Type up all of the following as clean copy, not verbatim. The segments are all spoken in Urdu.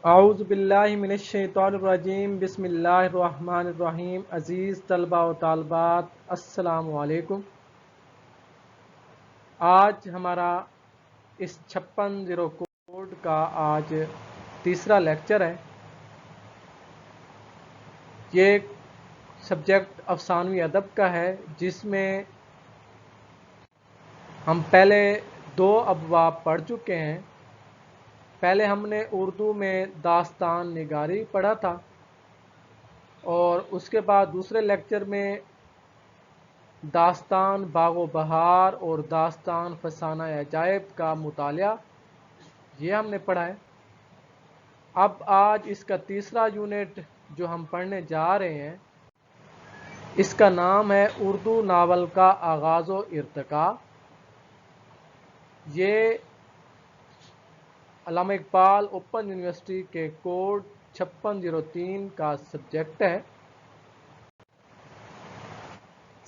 اعوذ باللہ من الشیطان الرجیم بسم اللہ الرحمن الرحیم۔ عزیز طلبہ و طالبات السلام علیکم۔ آج ہمارا اس 56 کوڈ کا آج تیسرا لیکچر ہے۔ یہ سبجیکٹ افسانوی ادب کا ہے، جس میں ہم پہلے 2 ابواب پڑھ چکے ہیں۔ پہلے ہم نے اردو میں داستان نگاری پڑھا تھا، اور اس کے بعد دوسرے لیکچر میں داستان باغ و بہار اور داستان فسانہ عجائب کا مطالعہ یہ ہم نے پڑھا ہے۔ اب آج اس کا تیسرا یونٹ جو ہم پڑھنے جا رہے ہیں، اس کا نام ہے اردو ناول کا آغاز و ارتقاء۔ یہ علامہ اقبال اوپن یونیورسٹی کے کوڈ 5603 کا سبجیکٹ ہے۔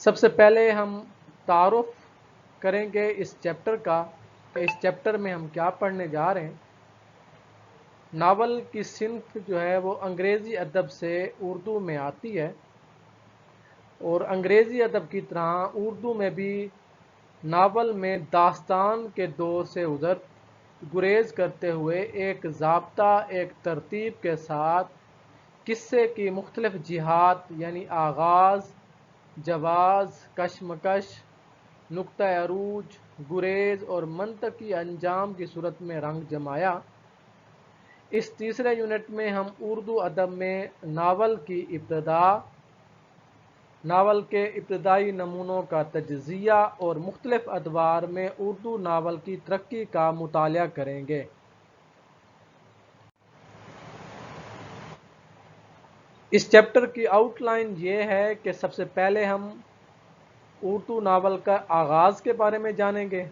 سب سے پہلے ہم تعارف کریں گے اس چیپٹر کا کہ اس چیپٹر میں ہم کیا پڑھنے جا رہے ہیں۔ ناول کی صنف جو ہے وہ انگریزی ادب سے اردو میں آتی ہے، اور انگریزی ادب کی طرح اردو میں بھی ناول میں داستان کے دور سے گریز کرتے ہوئے ایک ضابطہ، ایک ترتیب کے ساتھ قصے کی مختلف جہات یعنی آغاز، جواز، کشمکش، نقطہ عروج، گریز اور منطقی انجام کی صورت میں رنگ جمایا۔ اس تیسرے یونٹ میں ہم اردو ادب میں ناول کی ابتدا، ناول کے ابتدائی نمونوں کا تجزیہ اور مختلف ادوار میں اردو ناول کی ترقی کا مطالعہ کریں گے۔ اس چیپٹر کی آؤٹ لائن یہ ہے کہ سب سے پہلے ہم اردو ناول کا آغاز کے بارے میں جانیں گے۔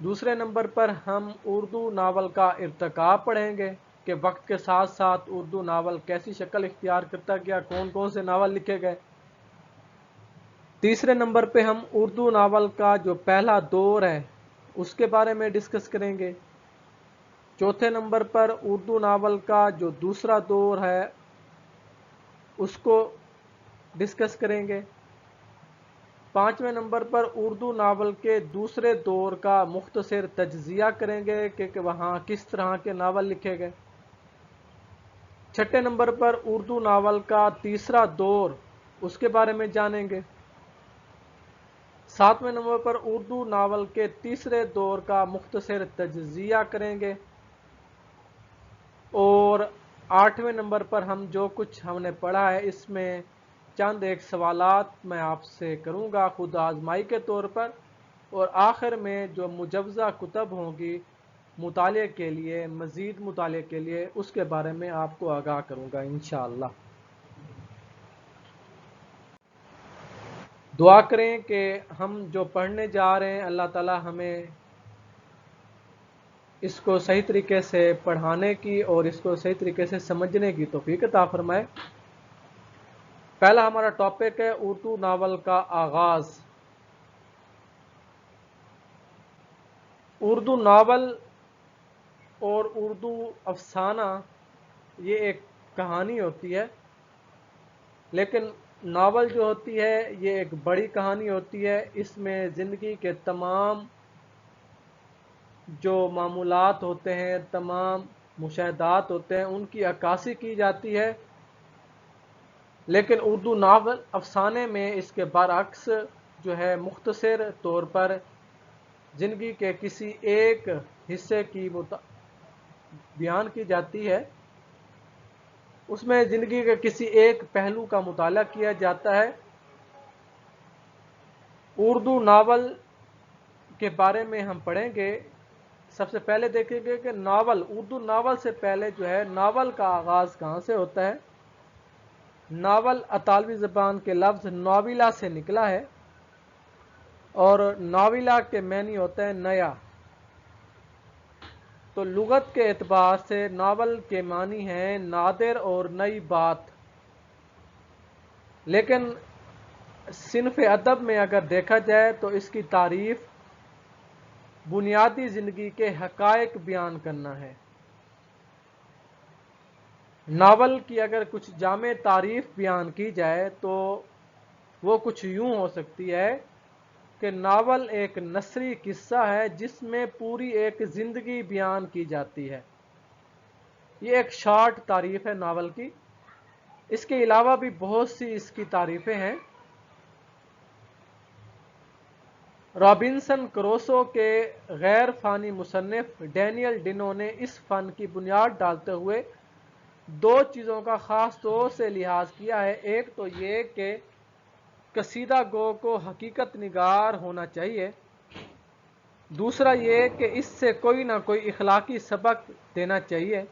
دوسرے نمبر پر ہم اردو ناول کا ارتقاء پڑھیں گے کہ وقت کے ساتھ ساتھ اردو ناول کیسی شکل اختیار کرتا گیا، کون کون سے ناول لکھے گئے۔ تیسرے نمبر پہ ہم اردو ناول کا جو پہلا دور ہے اس کے بارے میں ڈسکس کریں گے۔ چوتھے نمبر پر اردو ناول کا جو دوسرا دور ہے اس کو ڈسکس کریں گے۔ پانچویں نمبر پر اردو ناول کے دوسرے دور کا مختصر تجزیہ کریں گے کہ وہاں کس طرح کے ناول لکھے گئے۔ چھٹے نمبر پر اردو ناول کا تیسرا دور، اس کے بارے میں جانیں گے۔ ساتویں نمبر پر اردو ناول کے تیسرے دور کا مختصر تجزیہ کریں گے، اور آٹھویں نمبر پر ہم جو کچھ ہم نے پڑھا ہے اس میں چند ایک سوالات میں آپ سے کروں گا خود آزمائی کے طور پر، اور آخر میں جو مجوزہ کتب ہوں گی مطالعے کے لیے، مزید مطالعے کے لیے، اس کے بارے میں آپ کو آگاہ کروں گا انشاءاللہ۔ دعا کریں کہ ہم جو پڑھنے جا رہے ہیں اللہ تعالی ہمیں اس کو صحیح طریقے سے پڑھانے کی اور اس کو صحیح طریقے سے سمجھنے کی توفیق عطا فرمائے۔ پہلا ہمارا ٹاپک ہے اردو ناول کا آغاز۔ اردو ناول اور اردو افسانہ یہ ایک کہانی ہوتی ہے، لیکن ناول جو ہوتی ہے یہ ایک بڑی کہانی ہوتی ہے۔ اس میں زندگی کے تمام جو معمولات ہوتے ہیں، تمام مشاہدات ہوتے ہیں، ان کی عکاسی کی جاتی ہے۔ لیکن اردو ناول افسانے میں اس کے برعکس جو ہے مختصر طور پر زندگی کے کسی ایک حصے کی بیان کی جاتی ہے، اس میں زندگی کے کسی ایک پہلو کا مطالعہ کیا جاتا ہے۔ اردو ناول کے بارے میں ہم پڑھیں گے۔ سب سے پہلے دیکھیں گے کہ ناول، اردو ناول سے پہلے جو ہے ناول کا آغاز کہاں سے ہوتا ہے۔ ناول اطالوی زبان کے لفظ ناویلا سے نکلا ہے، اور ناویلا کے معنی ہوتا ہے نیا۔ تو لغت کے اعتبار سے ناول کے معنی ہیں نادر اور نئی بات، لیکن صنف ادب میں اگر دیکھا جائے تو اس کی تعریف بنیادی زندگی کے حقائق بیان کرنا ہے۔ ناول کی اگر کچھ جامع تعریف بیان کی جائے تو وہ کچھ یوں ہو سکتی ہے کہ ناول ایک نثری قصہ ہے جس میں پوری ایک زندگی بیان کی جاتی ہے۔ یہ ایک شارٹ تعریف ہے ناول کی۔ اس کے علاوہ بھی بہت سی اس کی تعریفیں ہیں۔ رابنسن کروسو کے غیر فانی مصنف ڈینیل ڈینو نے اس فن کی بنیاد ڈالتے ہوئے دو چیزوں کا خاص طور سے لحاظ کیا ہے۔ ایک تو یہ کہ قصیدہ گو کو حقیقت نگار ہونا چاہیے، دوسرا یہ کہ اس سے کوئی نہ کوئی اخلاقی سبق دینا چاہیے،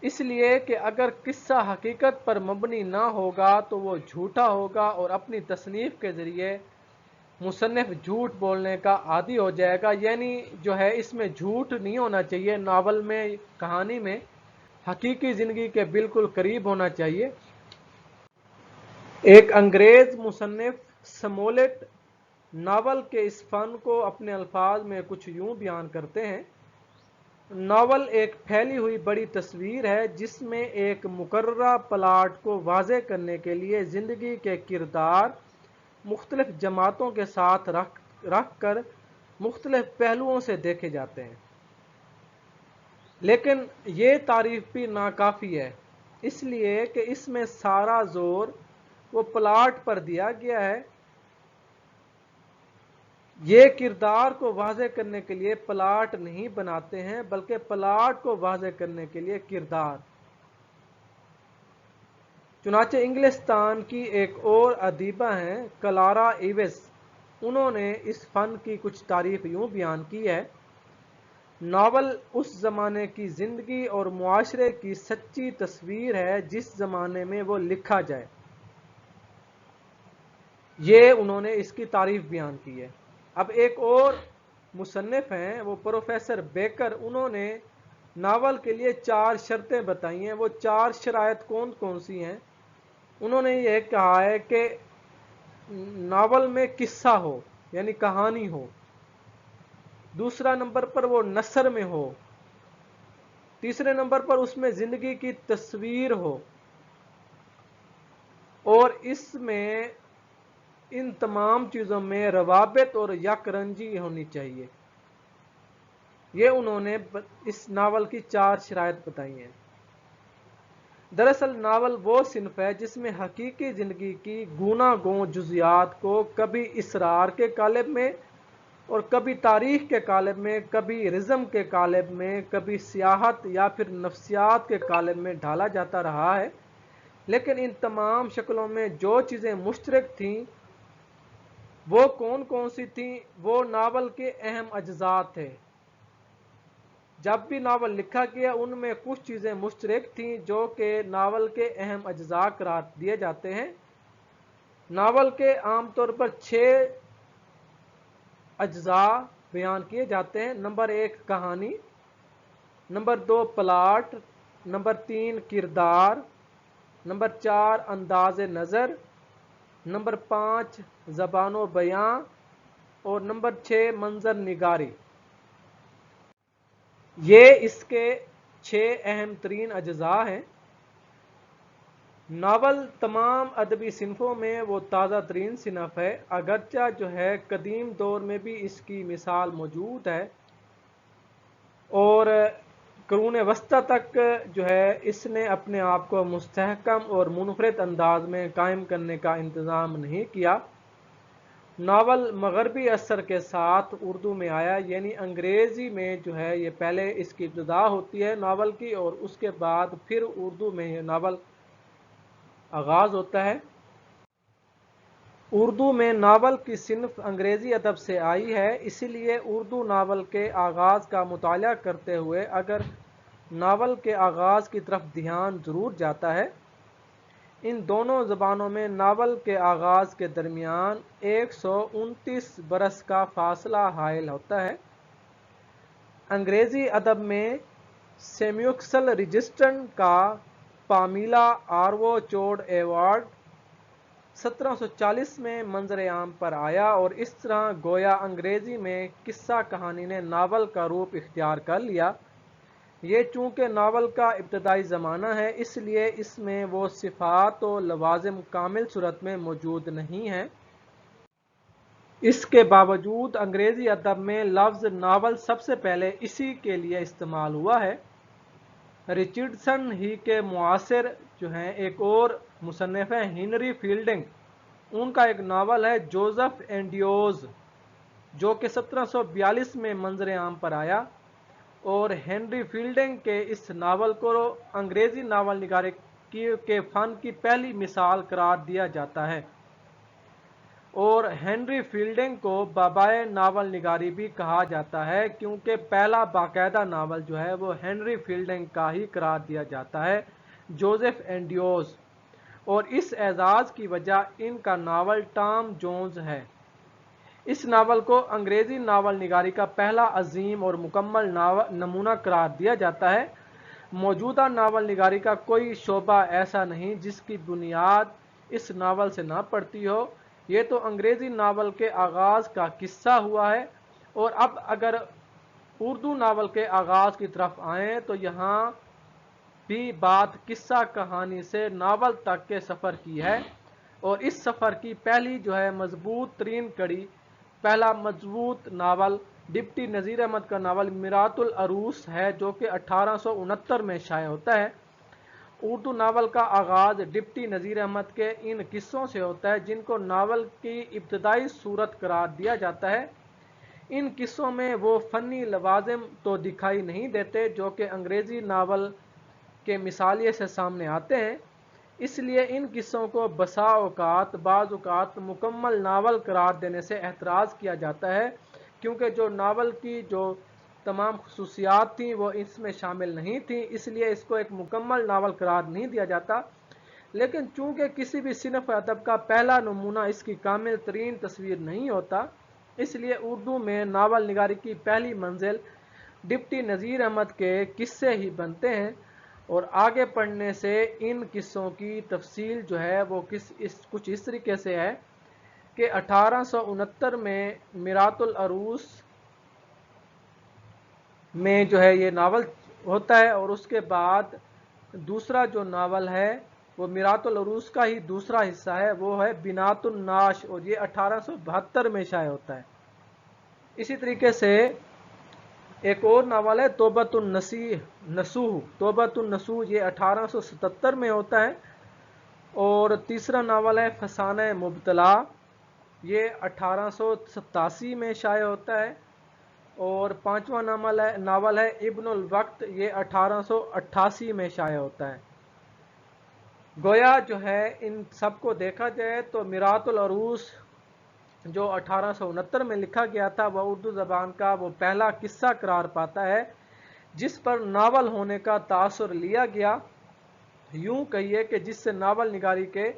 اس لیے کہ اگر قصہ حقیقت پر مبنی نہ ہوگا تو وہ جھوٹا ہوگا اور اپنی تصنیف کے ذریعے مصنف جھوٹ بولنے کا عادی ہو جائے گا۔ یعنی جو ہے اس میں جھوٹ نہیں ہونا چاہیے، ناول میں کہانی میں حقیقی زندگی کے بالکل قریب ہونا چاہیے۔ ایک انگریز مصنف سمولٹ ناول کے اس فن کو اپنے الفاظ میں کچھ یوں بیان کرتے ہیں: ناول ایک پھیلی ہوئی بڑی تصویر ہے جس میں ایک مقررہ پلاٹ کو واضح کرنے کے لیے زندگی کے کردار مختلف جماعتوں کے ساتھ رکھ کر مختلف پہلوؤں سے دیکھے جاتے ہیں۔ لیکن یہ تعریف بھی ناکافی ہے، اس لیے کہ اس میں سارا زور وہ پلاٹ پر دیا گیا ہے۔ یہ کردار کو واضح کرنے کے لیے پلاٹ نہیں بناتے ہیں بلکہ پلاٹ کو واضح کرنے کے لیے کردار۔ چنانچہ انگلستان کی ایک اور ادیبہ ہیں کلارا ایوس، انہوں نے اس فن کی کچھ تعریف یوں بیان کی ہے: ناول اس زمانے کی زندگی اور معاشرے کی سچی تصویر ہے جس زمانے میں وہ لکھا جائے۔ یہ انہوں نے اس کی تعریف بیان کی ہے۔ اب ایک اور مصنف ہیں وہ پروفیسر بیکر، انہوں نے ناول کے لیے 4 شرطیں بتائی ہیں۔ وہ 4 شرائط کون کون سی ہیں؟ انہوں نے یہ کہا ہے کہ ناول میں قصہ ہو یعنی کہانی ہو، دوسرا نمبر پر وہ نثر میں ہو، تیسرے نمبر پر اس میں زندگی کی تصویر ہو، اور اس میں ان تمام چیزوں میں روابط اور یک رنجی ہونی چاہیے۔ یہ انہوں نے اس ناول کی 4 شرائط بتائی ہیں۔ دراصل ناول وہ صنف ہے جس میں حقیقی زندگی کی گوناگوں جزیات کو کبھی اسرار کے قالب میں اور کبھی تاریخ کے قالب میں، کبھی رزم کے قالب میں، کبھی سیاحت یا پھر نفسیات کے قالب میں ڈھالا جاتا رہا ہے۔ لیکن ان تمام شکلوں میں جو چیزیں مشترک تھیں وہ کون کون سی تھیں؟ وہ ناول کے اہم اجزاء تھے۔ جب بھی ناول لکھا گیا ان میں کچھ چیزیں مشترک تھیں جو کہ ناول کے اہم اجزاء قرار دیے جاتے ہیں۔ ناول کے عام طور پر 6 اجزاء بیان کیے جاتے ہیں۔ نمبر 1 کہانی، نمبر 2 پلاٹ، نمبر 3 کردار، نمبر 4 انداز نظر، نمبر 5 زبان و بیاں، اور نمبر 6 منظر نگاری۔ یہ اس کے 6 اہم ترین اجزاء ہیں۔ ناول تمام ادبی صنفوں میں وہ تازہ ترین صنف ہے، اگرچہ جو ہے قدیم دور میں بھی اس کی مثال موجود ہے، اور قرون وسطیٰ تک جو ہے اس نے اپنے آپ کو مستحکم اور منفرد انداز میں قائم کرنے کا انتظام نہیں کیا۔ ناول مغربی اثر کے ساتھ اردو میں آیا، یعنی انگریزی میں جو ہے یہ پہلے اس کی ابتدا ہوتی ہے ناول کی، اور اس کے بعد پھر اردو میں یہ ناول آغاز ہوتا ہے۔ اردو میں ناول کی صنف انگریزی ادب سے آئی ہے، اسی لیے اردو ناول کے آغاز کا مطالعہ کرتے ہوئے اگر ناول کے آغاز کی طرف دھیان ضرور جاتا ہے۔ ان دونوں زبانوں میں ناول کے آغاز کے درمیان 129 برس کا فاصلہ حائل ہوتا ہے۔ انگریزی ادب میں سیمیوکسل رجسٹرن کا پامیلا آروو چوڈ ایوارڈ 1740 میں منظر عام پر آیا، اور اس طرح گویا انگریزی میں قصہ کہانی نے ناول کا روپ اختیار کر لیا۔ یہ چونکہ ناول کا ابتدائی زمانہ ہے اس لیے اس میں وہ صفات و لوازم کامل صورت میں موجود نہیں ہیں۔ اس کے باوجود انگریزی ادب میں لفظ ناول سب سے پہلے اسی کے لیے استعمال ہوا ہے۔ رچرڈسن ہی کے معاصر جو ہیں ایک اور مصنف ہیں ہنری فیلڈنگ، ان کا ایک ناول ہے جوزف اینڈیوز جو کہ 1742 میں منظر عام پر آیا، اور ہنری فیلڈنگ کے اس ناول کو انگریزی ناول نگاری کے فن کی پہلی مثال قرار دیا جاتا ہے، اور ہنری فیلڈنگ کو بابائے ناول نگاری بھی کہا جاتا ہے کیونکہ پہلا باقاعدہ ناول جو ہے وہ ہنری فیلڈنگ کا ہی قرار دیا جاتا ہے، جوزف اینڈیوز، اور اس اعزاز کی وجہ ان کا ناول ٹام جونز ہے۔ اس ناول کو انگریزی ناول نگاری کا پہلا عظیم اور مکمل نمونہ قرار دیا جاتا ہے۔ موجودہ ناول نگاری کا کوئی شعبہ ایسا نہیں جس کی بنیاد اس ناول سے نہ پڑتی ہو۔ یہ تو انگریزی ناول کے آغاز کا قصہ ہوا ہے، اور اب اگر اردو ناول کے آغاز کی طرف آئیں تو یہاں بھی بات قصہ کہانی سے ناول تک کے سفر کی ہے، اور اس سفر کی پہلی جو ہے مضبوط ترین کڑی، پہلا مضبوط ناول ڈپٹی نذیر احمد کا ناول میرات العروس ہے جو کہ 1869 میں شائع ہوتا ہے۔ اردو ناول کا آغاز ڈپٹی نذیر احمد کے ان قصوں سے ہوتا ہے جن کو ناول کی ابتدائی صورت قرار دیا جاتا ہے۔ ان قصوں میں وہ فنی لوازم تو دکھائی نہیں دیتے جو کہ انگریزی ناول کے مثالیے سے سامنے آتے ہیں، اس لیے ان قصوں کو بعض اوقات مکمل ناول قرار دینے سے احتراز کیا جاتا ہے، کیونکہ جو ناول کی جو تمام خصوصیات تھیں وہ اس میں شامل نہیں تھیں، اس لیے اس کو ایک مکمل ناول قرار نہیں دیا جاتا۔ لیکن چونکہ کسی بھی صنف ادب کا پہلا نمونہ اس کی کامل ترین تصویر نہیں ہوتا، اس لیے اردو میں ناول نگاری کی پہلی منزل ڈپٹی نذیر احمد کے قصے ہی بنتے ہیں، اور آگے پڑھنے سے ان قصوں کی تفصیل جو ہے وہ کچھ اس طریقے سے ہے کہ 1869 میں میرات العروس میں جو ہے یہ ناول ہوتا ہے، اور اس کے بعد دوسرا جو ناول ہے وہ میرات العروس کا ہی دوسرا حصہ ہے، وہ ہے بنات الناش، اور یہ 1872 میں شائع ہوتا ہے۔ اسی طریقے سے ایک اور ناول ہے توبۃ النصوح، توبۃ النصوح، یہ 1877 میں ہوتا ہے، اور تیسرا ناول ہے فسانہ مبتلا، یہ 1887 میں شائع ہوتا ہے، اور پانچواں ناول ہے ابن الوقت، یہ 1888 میں شائع ہوتا ہے۔ گویا جو ہے ان سب کو دیکھا جائے تو میرات العروس جو 1869 میں لکھا گیا تھا وہ اردو زبان کا وہ پہلا قصہ قرار پاتا ہے جس پر ناول ہونے کا تاثر لیا گیا، یوں کہیے کہ جس سے ناول نگاری کے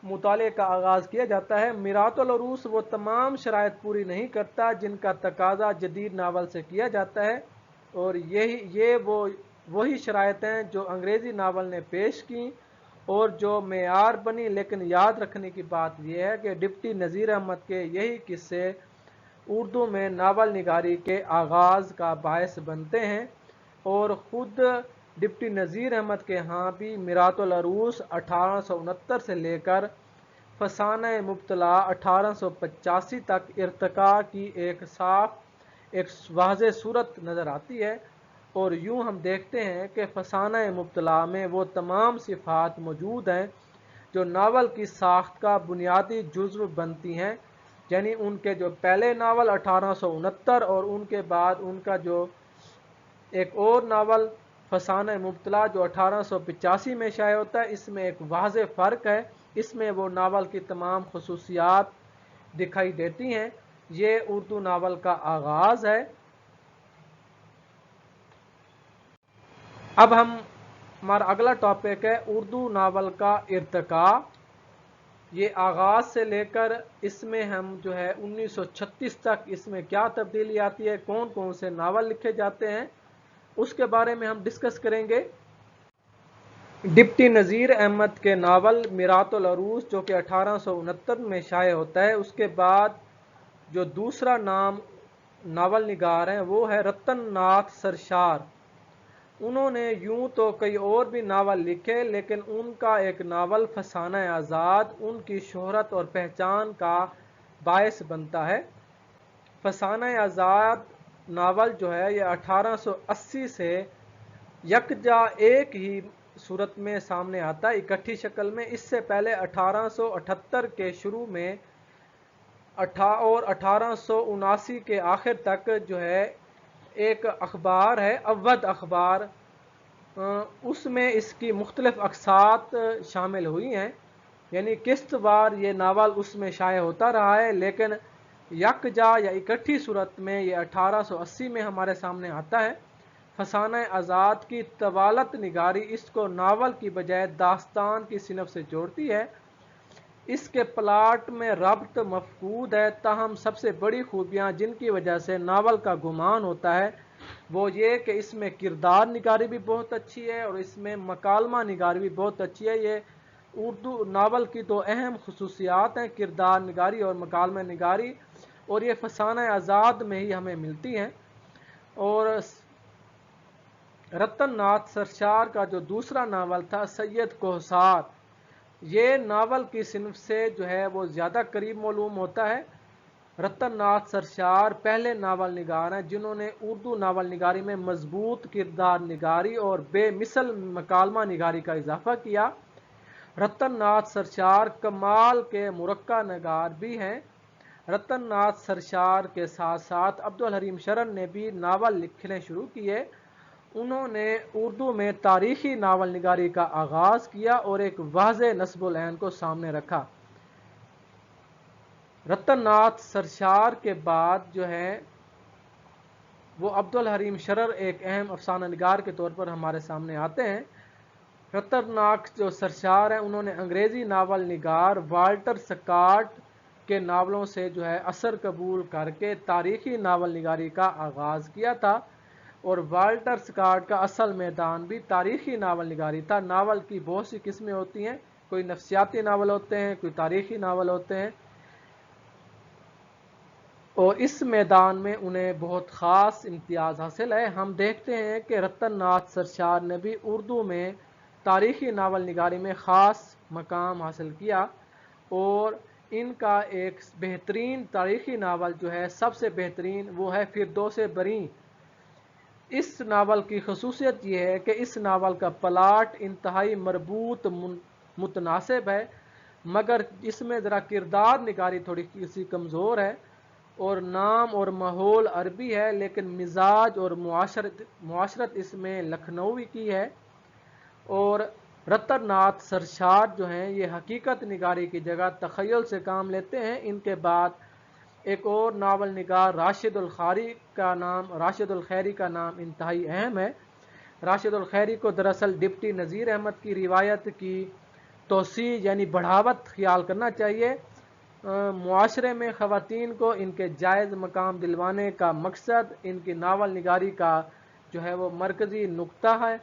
مطالعے کا آغاز کیا جاتا ہے۔ میرات العروس وہ تمام شرائط پوری نہیں کرتا جن کا تقاضا جدید ناول سے کیا جاتا ہے، اور یہ وہی شرائط ہیں جو انگریزی ناول نے پیش کی اور جو معیار بنی، لیکن یاد رکھنے کی بات یہ ہے کہ ڈپٹی نذیر احمد کے یہی قصے اردو میں ناول نگاری کے آغاز کا باعث بنتے ہیں، اور خود ڈپٹی نذیر احمد کے ہاں بھی میرات العروس 1869 سے لے کر فسانہ مبتلا 1885 تک ارتقاء کی ایک واضح صورت نظر آتی ہے، اور یوں ہم دیکھتے ہیں کہ فسانہ مبتلا میں وہ تمام صفات موجود ہیں جو ناول کی ساخت کا بنیادی جزو بنتی ہیں، یعنی ان کے جو پہلے ناول 1869 اور ان کے بعد ان کا جو ایک اور ناول فسانہ مبتلا جو 1885 میں شائع ہوتا ہے، اس میں ایک واضح فرق ہے، اس میں وہ ناول کی تمام خصوصیات دکھائی دیتی ہیں۔ یہ اردو ناول کا آغاز ہے۔ اب ہمارا اگلا ٹاپک ہے اردو ناول کا ارتقاء۔ یہ آغاز سے لے کر اس میں ہم جو ہے 1936 تک اس میں کیا تبدیلی آتی ہے، کون کون سے ناول لکھے جاتے ہیں، اس کے بارے میں ہم ڈسکس کریں گے۔ ڈپٹی نذیر احمد کے ناول میرات العروس جو کہ 1869 میں شائع ہوتا ہے، اس کے بعد جو دوسرا ناول نگار ہے وہ ہے رتن ناتھ سرشار، انہوں نے یوں تو کئی اور بھی ناول لکھے، لیکن ان کا ایک ناول فسانہ آزاد ان کی شہرت اور پہچان کا باعث بنتا ہے۔ فسانہ آزاد ناول جو ہے یہ 1880 سے یکجا ایک ہی صورت میں سامنے آتا ہے، اکٹھی شکل میں۔ اس سے پہلے 1878 کے شروع میں اور 1879 کے آخر تک جو ہے ایک اخبار ہے اودھ اخبار، اس میں اس کی مختلف اقساط شامل ہوئی ہیں، یعنی قسط وار یہ ناول اس میں شائع ہوتا رہا ہے، لیکن یکجا یا اکٹھی صورت میں یہ 1880 میں ہمارے سامنے آتا ہے۔ فسانہ آزاد کی طوالت نگاری اس کو ناول کی بجائے داستان کی صنف سے جوڑتی ہے۔ اس کے پلاٹ میں ربط مفقود ہے، تاہم سب سے بڑی خوبیاں جن کی وجہ سے ناول کا گمان ہوتا ہے وہ یہ کہ اس میں کردار نگاری بھی بہت اچھی ہے اور اس میں مکالمہ نگاری بھی بہت اچھی ہے۔ یہ اردو ناول کی دو اہم خصوصیات ہیں، کردار نگاری اور مکالمہ نگاری، اور یہ فسانہ آزاد میں ہی ہمیں ملتی ہیں۔ اور رتن ناتھ سرشار کا جو دوسرا ناول تھا سید کوہسار، یہ ناول کی صنف سے جو ہے وہ زیادہ قریب معلوم ہوتا ہے۔ رتن ناتھ سرشار پہلے ناول نگار ہیں جنہوں نے اردو ناول نگاری میں مضبوط کردار نگاری اور بے مثل مکالمہ نگاری کا اضافہ کیا۔ رتن ناتھ سرشار کمال کے مرقع نگار بھی ہیں۔ رتن ناتھ سرشار کے ساتھ ساتھ عبدالحلیم شرن نے بھی ناول لکھنے شروع کیے۔ انہوں نے اردو میں تاریخی ناول نگاری کا آغاز کیا اور ایک واضح نصب العین کو سامنے رکھا۔ رتن ناتھ سرشار کے بعد جو ہے وہ عبدالحلیم شرر ایک اہم افسانہ نگار کے طور پر ہمارے سامنے آتے ہیں۔ رتن ناتھ جو سرشار ہیں انہوں نے انگریزی ناول نگار والٹر سکاٹ کے ناولوں سے جو ہے اثر قبول کر کے تاریخی ناول نگاری کا آغاز کیا تھا، اور والٹر سکاٹ کا اصل میدان بھی تاریخی ناول نگاری تھا۔ ناول کی بہت سی قسمیں ہوتی ہیں، کوئی نفسیاتی ناول ہوتے ہیں، کوئی تاریخی ناول ہوتے ہیں، اور اس میدان میں انہیں بہت خاص امتیاز حاصل ہے۔ ہم دیکھتے ہیں کہ رتن ناتھ سرشار نے بھی اردو میں تاریخی ناول نگاری میں خاص مقام حاصل کیا، اور ان کا ایک بہترین تاریخی ناول جو ہے سب سے بہترین وہ ہے فردوس بریں۔ اس ناول کی خصوصیت یہ ہے کہ اس ناول کا پلاٹ انتہائی مربوط متناسب ہے، مگر اس میں ذرا کردار نگاری تھوڑی سی کمزور ہے، اور نام اور ماحول عربی ہے لیکن مزاج اور معاشرت اس میں لکھنؤی کی ہے۔ اور رتن ناتھ سرشار جو ہیں یہ حقیقت نگاری کی جگہ تخیل سے کام لیتے ہیں۔ ان کے بعد ایک اور ناول نگار راشد الخیری کا نام انتہائی اہم ہے۔ راشد الخیری کو دراصل ڈپٹی نذیر احمد کی روایت کی توسیع یعنی بڑھاوت خیال کرنا چاہیے۔ معاشرے میں خواتین کو ان کے جائز مقام دلوانے کا مقصد ان کی ناول نگاری کا جو ہے وہ مرکزی نقطہ ہے۔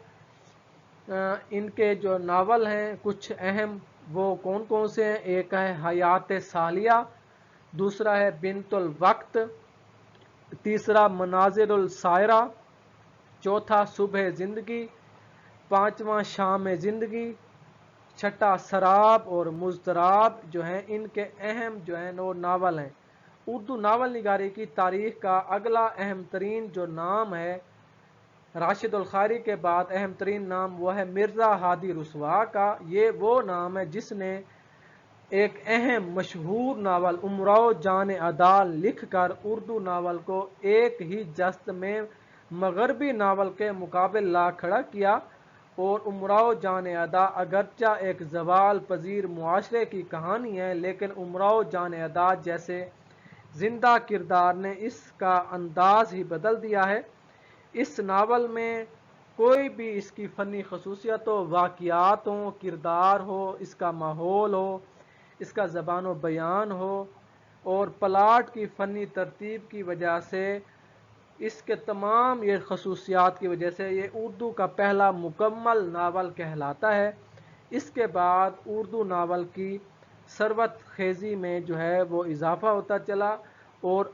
ان کے جو ناول ہیں کچھ اہم وہ کون کون سے ہیں؟ ایک ہے حیات سالیہ، دوسرا ہے بنت الوقت، تیسرا مناظر السائرہ، چوتھا صبح زندگی، پانچواں شام زندگی، چھٹا سراب اور مضطراب جو ہیں ان کے اہم جو ہیں وہ ناول ہیں۔ اردو ناول نگاری کی تاریخ کا اگلا اہم ترین جو نام ہے راشد الخیری کے بعد اہم ترین نام وہ ہے مرزا ہادی رسوا کا۔ یہ وہ نام ہے جس نے ایک اہم مشہور ناول امراؤ جان ادا لکھ کر اردو ناول کو ایک ہی جست میں مغربی ناول کے مقابل لا کھڑا کیا، اور امراؤ جان ادا اگرچہ ایک زوال پذیر معاشرے کی کہانی ہے، لیکن امراؤ جان ادا جیسے زندہ کردار نے اس کا انداز ہی بدل دیا ہے۔ اس ناول میں کوئی بھی اس کی فنی خصوصیت ہو، واقعات ہوں، کردار ہو، اس کا ماحول ہو، اس کا زبان و بیان ہو، اور پلاٹ کی فنی ترتیب کی وجہ سے اس کے تمام یہ خصوصیات کی وجہ سے یہ اردو کا پہلا مکمل ناول کہلاتا ہے۔ اس کے بعد اردو ناول کی ثروت خیزی میں جو ہے وہ اضافہ ہوتا چلا، اور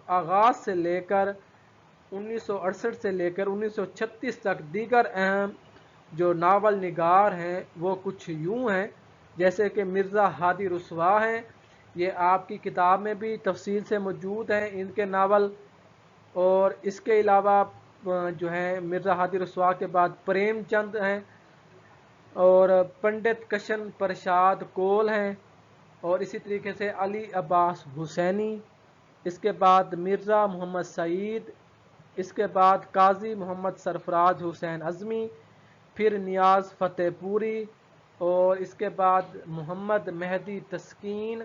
آغاز سے لے کر 1968 سے لے کر 1936 تک دیگر اہم جو ناول نگار ہیں وہ کچھ یوں ہیں، جیسے کہ مرزا ہادی رسوا ہیں، یہ آپ کی کتاب میں بھی تفصیل سے موجود ہیں ان کے ناول، اور اس کے علاوہ جو ہے مرزا ہادی رسوا کے بعد پریم چند ہیں، اور پنڈت کشن پرشاد کول ہیں، اور اسی طریقے سے علی عباس حسینی، اس کے بعد مرزا محمد سعید، اس کے بعد قاضی محمد سرفراز حسین اعظمی، پھر نیاز فتح پوری، اور اس کے بعد محمد مہدی تسکین،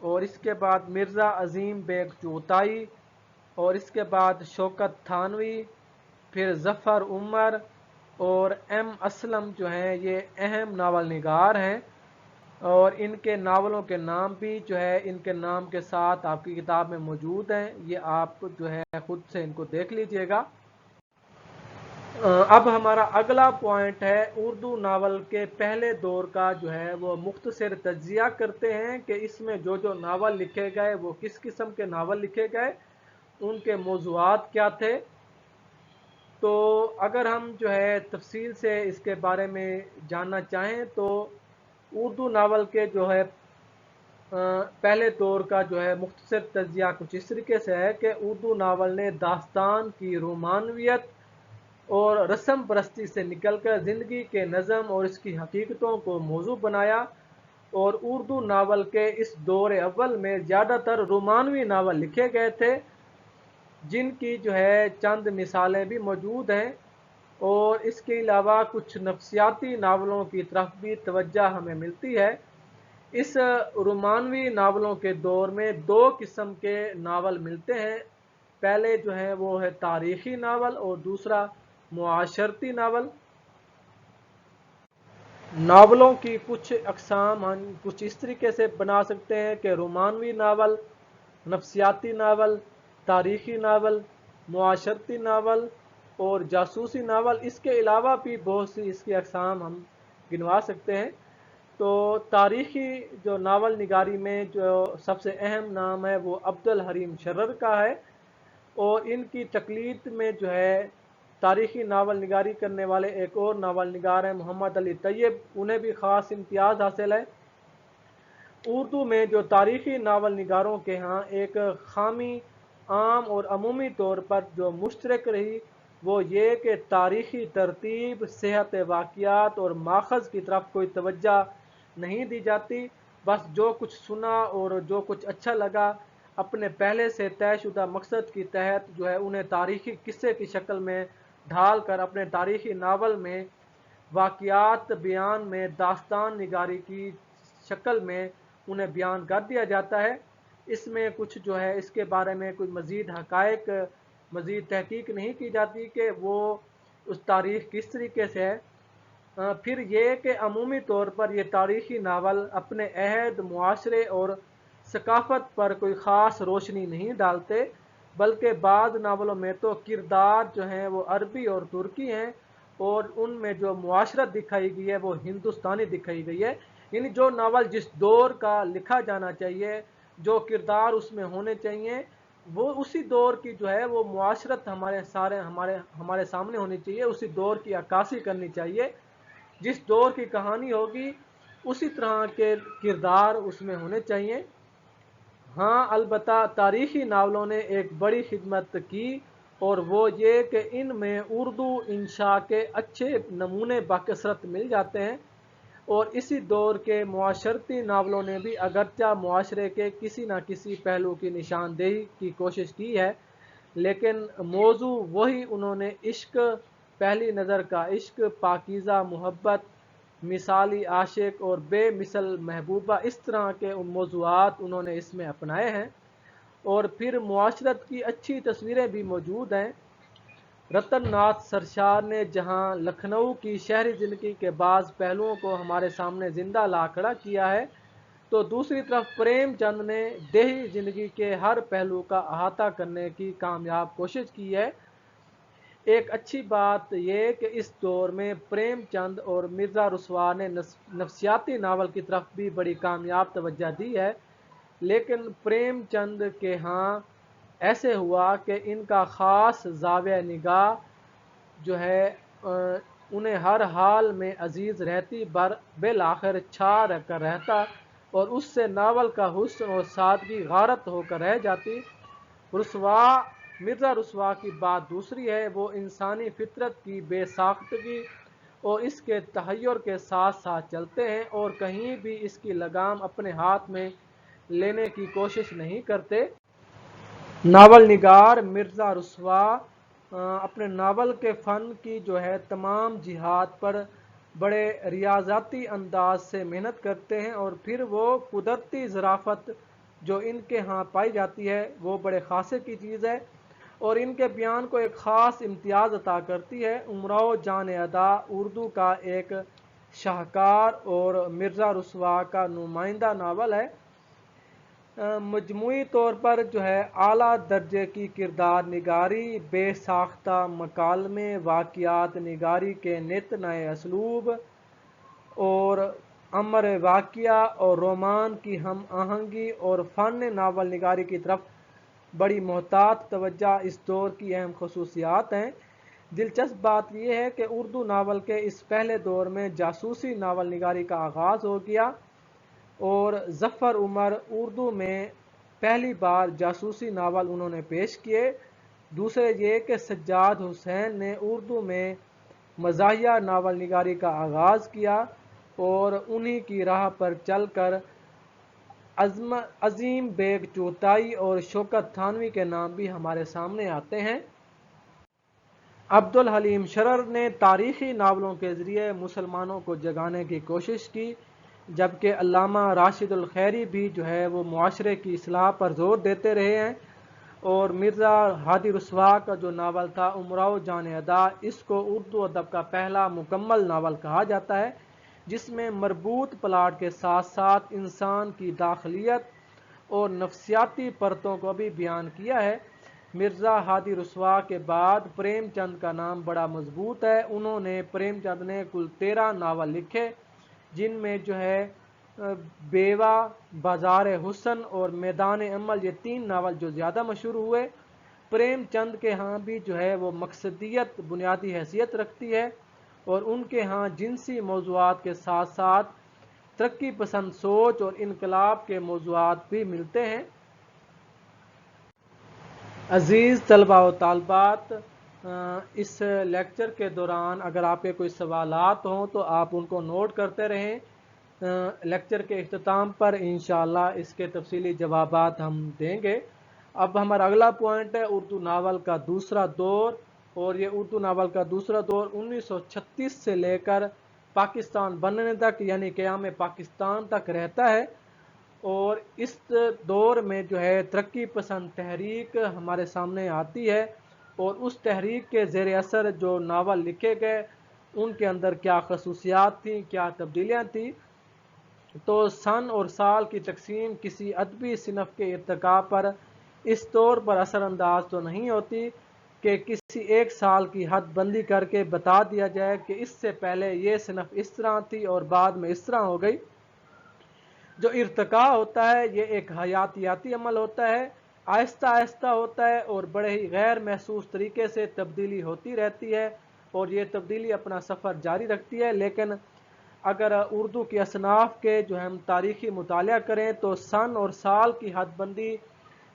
اور اس کے بعد مرزا عظیم بیگ چوتائی، اور اس کے بعد شوکت تھانوی، پھر ظفر عمر اور ایم اسلم جو ہیں یہ اہم ناول نگار ہیں، اور ان کے ناولوں کے نام بھی جو ہے ان کے نام کے ساتھ آپ کی کتاب میں موجود ہیں، یہ آپ جو ہے خود سے ان کو دیکھ لیجئے گا۔ اب ہمارا اگلا پوائنٹ ہے اردو ناول کے پہلے دور کا جو ہے وہ مختصر تجزیہ کرتے ہیں کہ اس میں جو جو ناول لکھے گئے وہ کس قسم کے ناول لکھے گئے، ان کے موضوعات کیا تھے۔ تو اگر ہم جو ہے تفصیل سے اس کے بارے میں جاننا چاہیں تو اردو ناول کے جو ہے پہلے دور کا جو ہے مختصر تجزیہ کچھ اس طریقے سے ہے کہ اردو ناول نے داستان کی رومانویت اور رسم پرستی سے نکل کر زندگی کے نظم اور اس کی حقیقتوں کو موضوع بنایا، اور اردو ناول کے اس دور اول میں زیادہ تر رومانوی ناول لکھے گئے تھے، جن کی جو ہے چند مثالیں بھی موجود ہیں، اور اس کے علاوہ کچھ نفسیاتی ناولوں کی طرف بھی توجہ ہمیں ملتی ہے۔ اس رومانوی ناولوں کے دور میں دو قسم کے ناول ملتے ہیں، پہلے جو ہے وہ ہے تاریخی ناول اور دوسرا معاشرتی ناول۔ ناولوں کی کچھ اقسام ہم کچھ اس طریقے سے بنا سکتے ہیں کہ رومانوی ناول، نفسیاتی ناول، تاریخی ناول، معاشرتی ناول اور جاسوسی ناول، اس کے علاوہ بھی بہت سی اس کی اقسام ہم گنوا سکتے ہیں۔ تو تاریخی جو ناول نگاری میں جو سب سے اہم نام ہے وہ عبد الحلیم شرر کا ہے، اور ان کی تقلید میں جو ہے تاریخی ناول نگاری کرنے والے ایک اور ناول نگار ہیں محمد علی طیب، انہیں بھی خاص امتیاز حاصل ہے۔ اردو میں جو تاریخی ناول نگاروں کے ہاں ایک خامی عام اور عمومی طور پر جو مشترک رہی وہ یہ کہ تاریخی ترتیب، صحت واقعات اور ماخذ کی طرف کوئی توجہ نہیں دی جاتی، بس جو کچھ سنا اور جو کچھ اچھا لگا اپنے پہلے سے طے شدہ مقصد کی تحت جو ہے انہیں تاریخی قصے کی شکل میں ڈھال کر اپنے تاریخی ناول میں واقعات بیان میں داستان نگاری کی شکل میں انہیں بیان کر دیا جاتا ہے۔ اس میں کچھ جو ہے اس کے بارے میں کوئی مزید حقائق، مزید تحقیق نہیں کی جاتی کہ وہ اس تاریخ کس طریقے سے ہے۔ پھر یہ کہ عمومی طور پر یہ تاریخی ناول اپنے عہد، معاشرے اور ثقافت پر کوئی خاص روشنی نہیں ڈالتے، بلکہ بعض ناولوں میں تو کردار جو ہیں وہ عربی اور ترکی ہیں، اور ان میں جو معاشرت دکھائی گئی ہے وہ ہندوستانی دکھائی گئی ہے، یعنی جو ناول جس دور کا لکھا جانا چاہیے، جو کردار اس میں ہونے چاہیے، وہ اسی دور کی جو ہے وہ معاشرت ہمارے سامنے ہونی چاہیے، اسی دور کی عکاسی کرنی چاہیے، جس دور کی کہانی ہوگی اسی طرح کے کردار اس میں ہونے چاہیے۔ ہاں البتہ تاریخی ناولوں نے ایک بڑی خدمت کی، اور وہ یہ کہ ان میں اردو انشاء کے اچھے نمونے بکثرت مل جاتے ہیں، اور اسی دور کے معاشرتی ناولوں نے بھی اگرچہ معاشرے کے کسی نہ کسی پہلو کی نشاندہی کی کوشش کی ہے، لیکن موضوع وہی انہوں نے عشق، پہلی نظر کا عشق، پاکیزہ محبت، مثالی عاشق اور بے مثل محبوبہ، اس طرح کے موضوعات انہوں نے اس میں اپنائے ہیں، اور پھر معاشرت کی اچھی تصویریں بھی موجود ہیں۔ رتن ناتھ سرشار نے جہاں لکھنؤ کی شہری زندگی کے بعض پہلوؤں کو ہمارے سامنے زندہ لا کھڑا کیا ہے، تو دوسری طرف پریم چند نے دیہی زندگی کے ہر پہلو کا احاطہ کرنے کی کامیاب کوشش کی ہے۔ ایک اچھی بات یہ کہ اس دور میں پریم چند اور مرزا رسوا نے نفسیاتی ناول کی طرف بھی بڑی کامیاب توجہ دی ہے، لیکن پریم چند کے ہاں ایسے ہوا کہ ان کا خاص زاویہ نگاہ جو ہے انہیں ہر حال میں عزیز رہتی بالآخر چھا کر رہتا اور اس سے ناول کا حسن اور سادگی غارت ہو کر رہ جاتی۔ مرزا رسوا کی بات دوسری ہے، وہ انسانی فطرت کی بے ساختگی اور اس کے تحیر کے ساتھ ساتھ چلتے ہیں اور کہیں بھی اس کی لگام اپنے ہاتھ میں لینے کی کوشش نہیں کرتے۔ ناول نگار مرزا رسوا اپنے ناول کے فن کی جو ہے تمام جہات پر بڑے ریاضیاتی انداز سے محنت کرتے ہیں اور پھر وہ قدرتی ظرافت جو ان کے ہاں پائی جاتی ہے وہ بڑے خاصے کی چیز ہے اور ان کے بیان کو ایک خاص امتیاز عطا کرتی ہے۔ امراؤ جان ادا اردو کا ایک شاہکار اور مرزا رسوا کا نمائندہ ناول ہے۔ مجموعی طور پر جو ہے اعلیٰ درجے کی کردار نگاری، بے ساختہ مکالمے، واقعات نگاری کے نت نئے اسلوب اور امر واقعہ اور رومان کی ہم آہنگی اور فن ناول نگاری کی طرف بڑی محتاط توجہ اس دور کی اہم خصوصیات ہیں۔ دلچسپ بات یہ ہے کہ اردو ناول کے اس پہلے دور میں جاسوسی ناول نگاری کا آغاز ہو گیا اور ظفر عمر اردو میں پہلی بار جاسوسی ناول انہوں نے پیش کیے۔ دوسرے یہ کہ سجاد حسین نے اردو میں مزاحیہ ناول نگاری کا آغاز کیا اور انہی کی راہ پر چل کر عظیم بیگ چغتائی اور شوکت تھانوی کے نام بھی ہمارے سامنے آتے ہیں۔ عبدالحلیم شرر نے تاریخی ناولوں کے ذریعے مسلمانوں کو جگانے کی کوشش کی، جبکہ علامہ راشد الخیری بھی جو ہے وہ معاشرے کی اصلاح پر زور دیتے رہے ہیں اور مرزا ہادی رسوا کا جو ناول تھا امراؤ جان ادا، اس کو اردو ادب کا پہلا مکمل ناول کہا جاتا ہے جس میں مربوط پلاٹ کے ساتھ ساتھ انسان کی داخلیت اور نفسیاتی پرتوں کو بھی بیان کیا ہے۔ مرزا ہادی رسوا کے بعد پریم چند کا نام بڑا مضبوط ہے۔ انہوں نے پریم چند نے کل 13 ناول لکھے جن میں جو ہے بیوہ، بازار حسن اور میدان عمل، یہ 3 ناول جو زیادہ مشہور ہوئے۔ پریم چند کے ہاں بھی جو ہے وہ مقصدیت بنیادی حیثیت رکھتی ہے اور ان کے ہاں جنسی موضوعات کے ساتھ ساتھ ترقی پسند سوچ اور انقلاب کے موضوعات بھی ملتے ہیں۔ عزیز طلباء و طالبات، اس لیکچر کے دوران اگر آپ کے کوئی سوالات ہوں تو آپ ان کو نوٹ کرتے رہیں۔ لیکچر کے اختتام پر انشاءاللہ اس کے تفصیلی جوابات ہم دیں گے۔ اب ہمارا اگلا پوائنٹ ہے اردو ناول کا دوسرا دور، اور یہ اردو ناول کا دوسرا دور 1936 سے لے کر پاکستان بننے تک یعنی قیام پاکستان تک رہتا ہے، اور اس دور میں جو ہے ترقی پسند تحریک ہمارے سامنے آتی ہے اور اس تحریک کے زیر اثر جو ناول لکھے گئے ان کے اندر کیا خصوصیات تھیں، کیا تبدیلیاں تھیں۔ تو سن اور سال کی تقسیم کسی ادبی صنف کے ارتقاء پر اس طور پر اثر انداز تو نہیں ہوتی کہ کسی ایک سال کی حد بندی کر کے بتا دیا جائے کہ اس سے پہلے یہ صنف اس طرح تھی اور بعد میں اس طرح ہو گئی۔ جو ارتقاء ہوتا ہے یہ ایک حیاتیاتی عمل ہوتا ہے، آہستہ آہستہ ہوتا ہے اور بڑے ہی غیر محسوس طریقے سے تبدیلی ہوتی رہتی ہے اور یہ تبدیلی اپنا سفر جاری رکھتی ہے۔ لیکن اگر اردو کی اصناف کے جو ہم تاریخی مطالعہ کریں تو سن اور سال کی حد بندی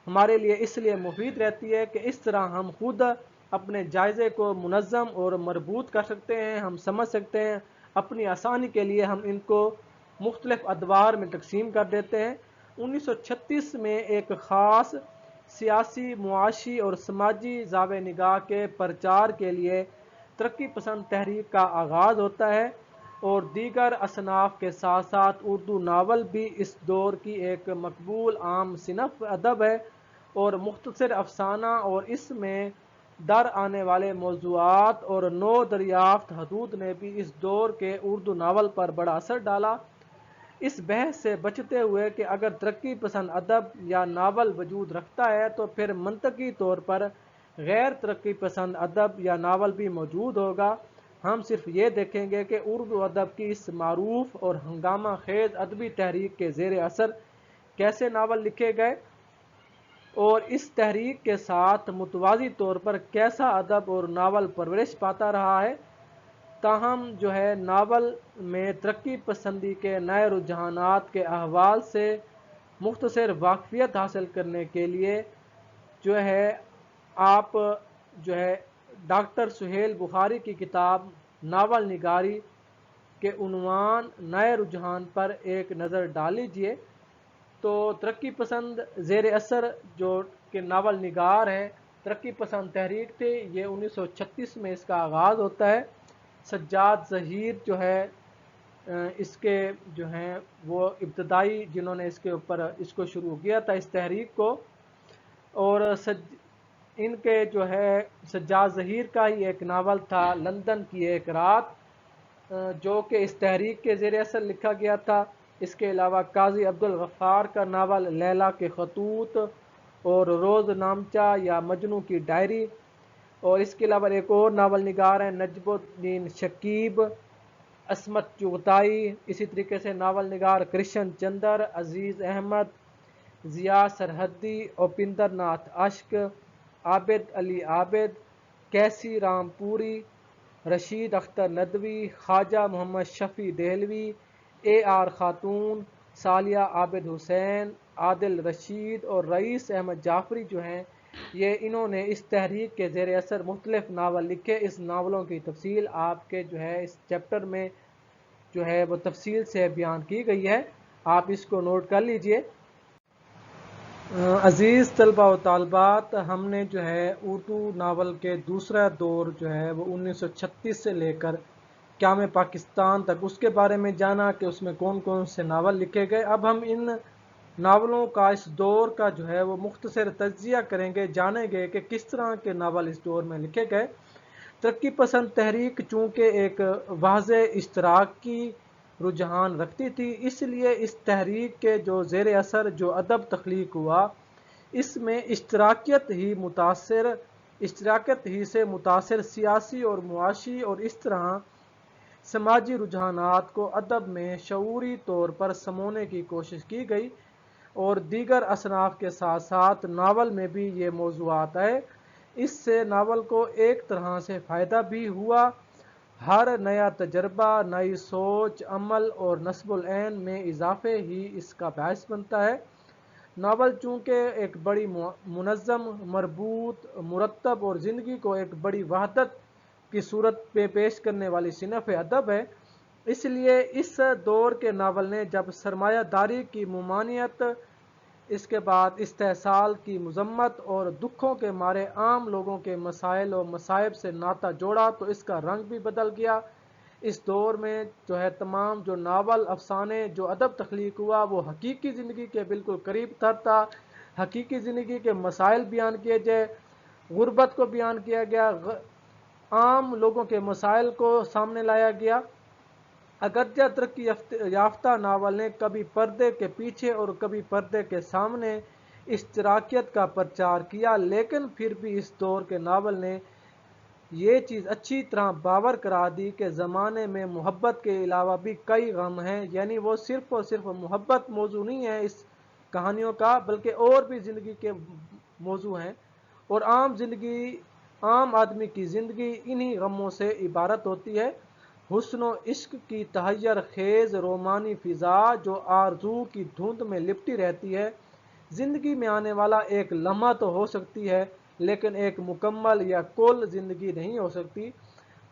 ہمارے لیے اس لیے مفید رہتی ہے کہ اس طرح ہم خود اپنے جائزے کو منظم اور مربوط کر سکتے ہیں، ہم سمجھ سکتے ہیں، اپنی آسانی کے لیے ہم ان کو مختلف ادوار میں تقسیم کر دیتے ہیں۔ 1936 میں ایک خاص سیاسی، معاشی اور سماجی زاویہ نگاہ کے پرچار کے لیے ترقی پسند تحریک کا آغاز ہوتا ہے اور دیگر اصناف کے ساتھ ساتھ اردو ناول بھی اس دور کی ایک مقبول عام صنف ادب ہے اور مختصر افسانہ اور اس میں در آنے والے موضوعات اور نو دریافت حدود نے بھی اس دور کے اردو ناول پر بڑا اثر ڈالا۔ اس بحث سے بچتے ہوئے کہ اگر ترقی پسند ادب یا ناول وجود رکھتا ہے تو پھر منطقی طور پر غیر ترقی پسند ادب یا ناول بھی موجود ہوگا، ہم صرف یہ دیکھیں گے کہ اردو ادب کی اس معروف اور ہنگامہ خیز ادبی تحریک کے زیر اثر کیسے ناول لکھے گئے۔ اور اس تحریک کے ساتھ متوازی طور پر کیسا ادب اور ناول پرورش پاتا رہا ہے۔ تاہم جو ہے ناول میں ترقی پسندی کے نئے رجحانات کے احوال سے مختصر واقفیت حاصل کرنے کے لیے جو ہے آپ جو ہے ڈاکٹر سہیل بخاری کی کتاب ناول نگاری کے عنوان نئے رجحان پر ایک نظر ڈال لیجئے۔ تو ترقی پسند زیر اثر جو کہ ناول نگار ہیں، ترقی پسند تحریک تھی، یہ 1936 میں اس کا آغاز ہوتا ہے۔ سجاد ظہیر جو ہے اس کے جو ہیں وہ ابتدائی جنہوں نے اس کے اوپر اس کو شروع کیا تھا اس تحریک کو، اور ان کے جو ہے سجاد ظہیر کا ہی ایک ناول تھا لندن کی ایک رات، جو کہ اس تحریک کے زیر اثر لکھا گیا تھا۔ اس کے علاوہ قاضی عبدالغفار کا ناول لیلا کے خطوط اور روز نامچہ یا مجنوں کی ڈائری، اور اس کے علاوہ ایک اور ناول نگار ہیں نجم الدین شکیب، عصمت چغتائی، اسی طریقے سے ناول نگار کرشن چندر، عزیز احمد، ضیاء سرحدی، اوپندر ناتھ اشک، عابد علی عابد، کیسی رام پوری، رشید اختر ندوی، خواجہ محمد شفیع دہلوی، اے آر خاتون، سالیہ عابد حسین، عادل رشید اور رئیس احمد جعفری جو ہیں، یہ انہوں نے اس تحریک کے زیر اثر مختلف ناول لکھے۔ اس ناولوں کی تفصیل آپ کے جو ہے اس چیپٹر میں جو ہے وہ تفصیل سے بیان کی گئی ہے، آپ اس کو نوٹ کر لیجئے۔ عزیز طلبہ و طالبات، ہم نے جو ہے اردو ناول کے دوسرا دور جو ہے وہ 1936 سے لے کر قیام پاکستان تک اس کے بارے میں جانا کہ اس میں کون کون سے ناول لکھے گئے۔ اب ہم ان ناولوں کا اس دور کا جو ہے وہ مختصر تجزیہ کریں گے، جانیں گے کہ کس طرح کے ناول اس دور میں لکھے گئے۔ ترقی پسند تحریک چونکہ ایک واضح اشتراکی رجحان رکھتی تھی، اس لیے اس تحریک کے جو زیر اثر جو ادب تخلیق ہوا، اس میں اشتراکیت ہی سے متاثر سیاسی اور معاشی اور اس طرح سماجی رجحانات کو ادب میں شعوری طور پر سمونے کی کوشش کی گئی، اور دیگر اصناف کے ساتھ ساتھ ناول میں بھی یہ موضوعات آئے۔ اس سے ناول کو ایک طرح سے فائدہ بھی ہوا۔ ہر نیا تجربہ، نئی سوچ، عمل اور نصب العین میں اضافے ہی اس کا باعث بنتا ہے۔ ناول چونکہ ایک بڑی منظم، مربوط، مرتب اور زندگی کو ایک بڑی وحدت کی صورت میں پیش کرنے والی صنف ادب ہے، اس لیے اس دور کے ناول نے جب سرمایہ داری کی ممانعت، اس کے بعد استحصال کی مذمت اور دکھوں کے مارے عام لوگوں کے مسائل و مصائب سے ناطہ جوڑا تو اس کا رنگ بھی بدل گیا۔ اس دور میں جو ہے تمام جو ناول افسانے جو ادب تخلیق ہوا وہ حقیقی زندگی کے بالکل قریب تر تھا۔ حقیقی زندگی کے مسائل بیان کیے جائے، غربت کو بیان کیا گیا، عام لوگوں کے مسائل کو سامنے لایا گیا۔ اگرچہ ترقی یافتہ ناول نے کبھی پردے کے پیچھے اور کبھی پردے کے سامنے اشتراکیت کا پرچار کیا، لیکن پھر بھی اس دور کے ناول نے یہ چیز اچھی طرح باور کرا دی کہ زمانے میں محبت کے علاوہ بھی کئی غم ہیں، یعنی وہ صرف اور صرف محبت موضوع نہیں ہے اس کہانیوں کا، بلکہ اور بھی زندگی کے موضوع ہیں، اور عام آدمی کی زندگی انہی غموں سے عبارت ہوتی ہے۔ حسن و عشق کی تحیر خیز رومانی فضا جو آرزو کی دھند میں لپٹی رہتی ہے، زندگی میں آنے والا ایک لمحہ تو ہو سکتی ہے لیکن ایک مکمل یا کل زندگی نہیں ہو سکتی۔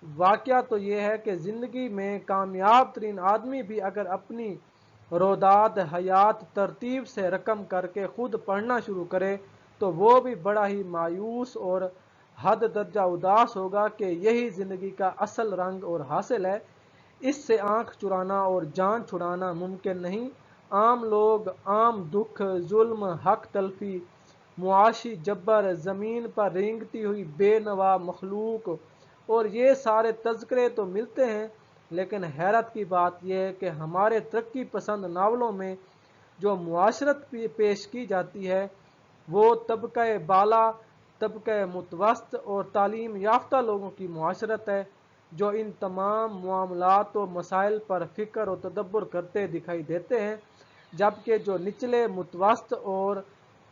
واقعہ تو یہ ہے کہ زندگی میں کامیاب ترین آدمی بھی اگر اپنی روداد حیات ترتیب سے رقم کر کے خود پڑھنا شروع کرے تو وہ بھی بڑا ہی مایوس اور حد درجہ اداس ہوگا کہ یہی زندگی کا اصل رنگ اور حاصل ہے، اس سے آنکھ چرانا اور جان چھڑانا ممکن نہیں۔ عام لوگ، عام دکھ، ظلم، حق تلفی، معاشی جبر، زمین پر رینگتی ہوئی بے نوا مخلوق، اور یہ سارے تذکرے تو ملتے ہیں، لیکن حیرت کی بات یہ ہے کہ ہمارے ترقی پسند ناولوں میں جو معاشرت پیش کی جاتی ہے وہ طبقہ بالا، طبقہ متوسط اور تعلیم یافتہ لوگوں کی معاشرت ہے، جو ان تمام معاملات و مسائل پر فکر و تدبر کرتے دکھائی دیتے ہیں، جبکہ جو نچلے، متوسط اور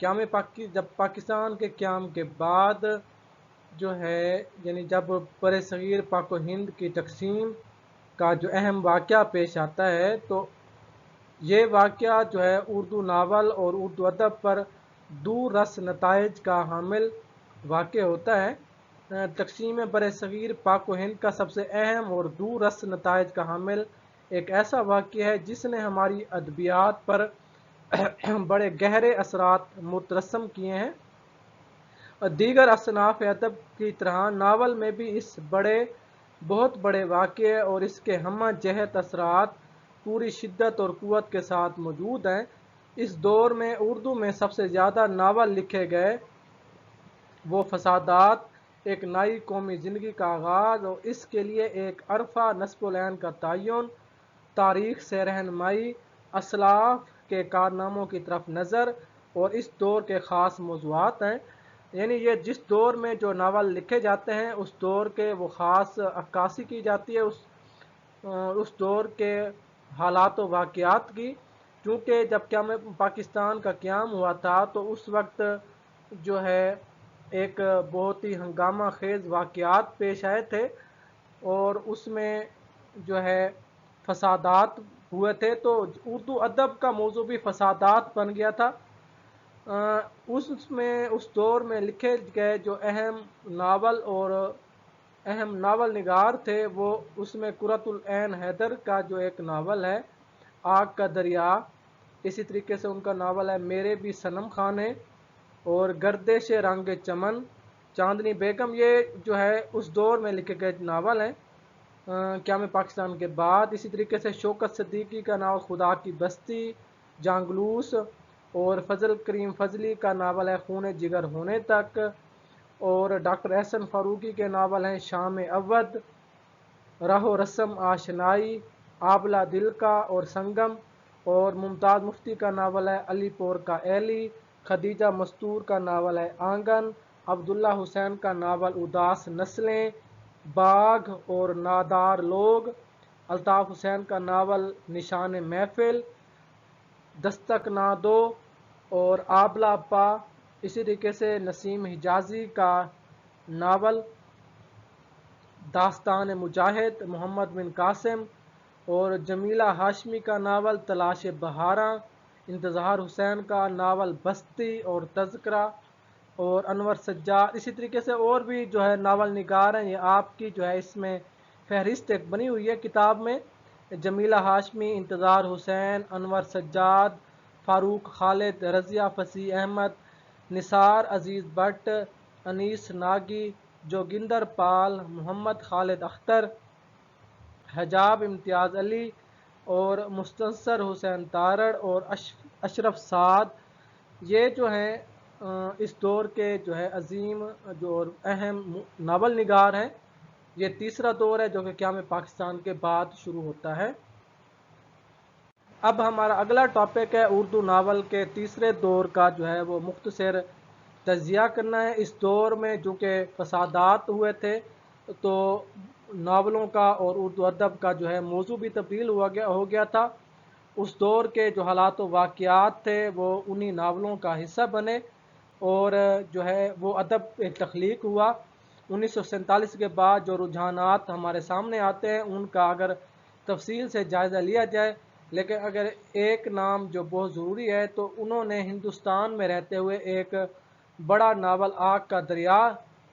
جب پاکستان کے قیام کے بعد جو ہے یعنی جب بر صغیر پاک و ہند کی تقسیم کا جو اہم واقعہ پیش آتا ہے تو یہ واقعہ جو ہے اردو ناول اور اردو ادب پر دور رس نتائج کا حامل واقع ہوتا ہے۔ تقسیم بر صغیر پاک و ہند کا سب سے اہم اور دور رس نتائج کا حامل ایک ایسا واقعہ ہے جس نے ہماری ادبیات پر بڑے گہرے اثرات مترسم کیے ہیں۔ دیگر اصناف ادب کی طرح ناول میں بھی اس بہت بڑے واقعے اور اس کے ہمہ جہت اثرات پوری شدت اور قوت کے ساتھ موجود ہیں۔ اس دور میں اردو میں سب سے زیادہ ناول لکھے گئے وہ فسادات، ایک نئی قومی زندگی کا آغاز اور اس کے لیے ایک عرفہ نصب العین کا تعین، تاریخ سے رہنمائی، اسلاف کے کارناموں کی طرف نظر اور اس دور کے خاص موضوعات ہیں۔ یعنی یہ جس دور میں جو ناول لکھے جاتے ہیں اس دور کے وہ خاص عکاسی کی جاتی ہے اس دور کے حالات و واقعات کی، کیونکہ جب پاکستان کا قیام ہوا تھا تو اس وقت جو ہے ایک بہت ہی ہنگامہ خیز واقعات پیش آئے تھے اور اس میں جو ہے فسادات ہوئے تھے، تو اردو ادب کا موضوع بھی فسادات بن گیا تھا۔ اس دور میں لکھے گئے جو اہم ناول اور اہم ناول نگار تھے وہ اس میں قرۃ العین حیدر کا جو ایک ناول ہے آگ کا دریا، اسی طریقے سے ان کا ناول ہے میرے بھی صنم خانے اور گردش رنگ چمن، چاندنی بیگم، یہ جو ہے اس دور میں لکھے گئے ناول ہیں قیام پاکستان کے بعد۔ اسی طریقے سے شوکت صدیقی کا ناول خدا کی بستی، جانگلوس، اور فضل کریم فضلی کا ناول ہے خون جگر ہونے تک، اور ڈاکٹر احسن فاروقی کے ناول ہیں شام اود، راہ و رسم آشنائی، آبلہ دل کا اور سنگم، اور ممتاز مفتی کا ناول ہے علی پور کا ایلی، خدیجہ مستور کا ناول ہے آنگن، عبداللہ حسین کا ناول اداس نسلیں، باغ اور نادار لوگ، الطاف حسین کا ناول نشان محفل، دستک نہ دو اور آبلہ پا، اسی طریقے سے نسیم حجازی کا ناول داستان مجاہد، محمد بن قاسم، اور جمیلہ ہاشمی کا ناول تلاش بہاراں، انتظار حسین کا ناول بستی اور تذکرہ، اور انور سجاد، اسی طریقے سے اور بھی جو ہے ناول نگار ہیں، یہ آپ کی جو ہے اس میں فہرست ایک بنی ہوئی ہے کتاب میں، جمیلہ ہاشمی، انتظار حسین، انور سجاد، فاروق خالد، رضیہ فصیح احمد، نثار عزیز بٹ، انیس ناگی، جوگندر پال، محمد خالد اختر، حجاب امتیاز علی، اور مستنصر حسین تارڑ اور اشرف سعد، یہ جو ہیں اس دور کے جو ہے عظیم جو اہم ناول نگار ہیں۔ یہ تیسرا دور ہے جو کہ قیام پاکستان کے بعد شروع ہوتا ہے۔ اب ہمارا اگلا ٹاپک ہے اردو ناول کے تیسرے دور کا جو ہے وہ مختصر تجزیہ کرنا ہے۔ اس دور میں جو کہ فسادات ہوئے تھے تو ناولوں کا اور اردو ادب کا جو ہے موضوع بھی تبدیل ہو گیا تھا۔ اس دور کے جو حالات و واقعات تھے وہ انہی ناولوں کا حصہ بنے اور جو ہے وہ ادب ایک تخلیق ہوا۔ 1947 کے بعد جو رجحانات ہمارے سامنے آتے ہیں ان کا اگر تفصیل سے جائزہ لیا جائے، لیکن اگر ایک نام جو بہت ضروری ہے تو انہوں نے ہندوستان میں رہتے ہوئے ایک بڑا ناول آگ کا دریا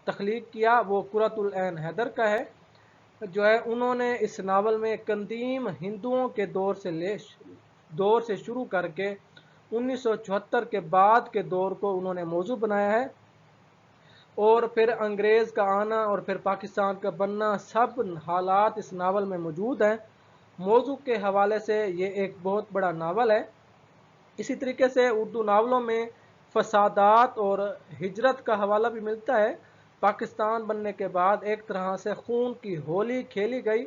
تخلیق کیا، وہ قرۃ العین حیدر کا ہے۔ جو ہے انہوں نے اس ناول میں قدیم ہندوؤں کے دور سے شروع کر کے 1974 کے بعد کے دور کو انہوں نے موضوع بنایا ہے، اور پھر انگریز کا آنا اور پھر پاکستان کا بننا، سب حالات اس ناول میں موجود ہیں۔ موضوع کے حوالے سے یہ ایک بہت بڑا ناول ہے۔ اسی طریقے سے اردو ناولوں میں فسادات اور ہجرت کا حوالہ بھی ملتا ہے۔ پاکستان بننے کے بعد ایک طرح سے خون کی ہولی کھیلی گئی،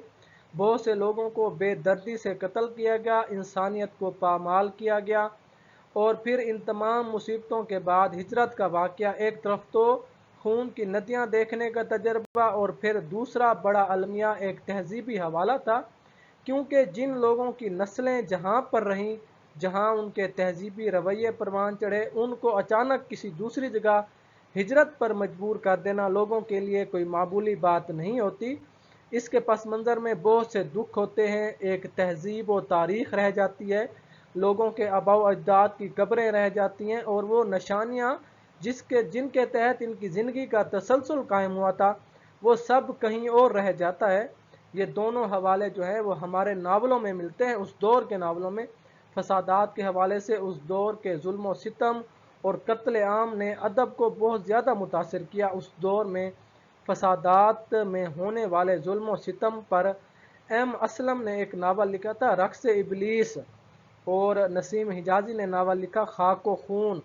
بہت سے لوگوں کو بے دردی سے قتل کیا گیا، انسانیت کو پامال کیا گیا، اور پھر ان تمام مصیبتوں کے بعد ہجرت کا واقعہ، ایک طرف تو خون کی ندیاں دیکھنے کا تجربہ اور پھر دوسرا بڑا المیہ ایک تہذیبی حوالہ تھا، کیونکہ جن لوگوں کی نسلیں جہاں پر رہیں جہاں ان کے تہذیبی رویے پروان چڑھے، ان کو اچانک کسی دوسری جگہ ہجرت پر مجبور کر دینا لوگوں کے لیے کوئی معمولی بات نہیں ہوتی۔ اس کے پس منظر میں بہت سے دکھ ہوتے ہیں، ایک تہذیب و تاریخ رہ جاتی ہے، لوگوں کے آباء و اجداد کی قبریں رہ جاتی ہیں، اور وہ نشانیاں جن کے تحت ان کی زندگی کا تسلسل قائم ہوا تھا وہ سب کہیں اور رہ جاتا ہے۔ یہ دونوں حوالے جو ہے وہ ہمارے ناولوں میں ملتے ہیں، اس دور کے ناولوں میں۔ فسادات کے حوالے سے اس دور کے ظلم و ستم اور قتل عام نے ادب کو بہت زیادہ متاثر کیا۔ اس دور میں فسادات میں ہونے والے ظلم و ستم پر ایم اسلم نے ایک ناول لکھا تھا رقص ابلیس، اور نسیم حجازی نے ناول لکھا خاک و خون،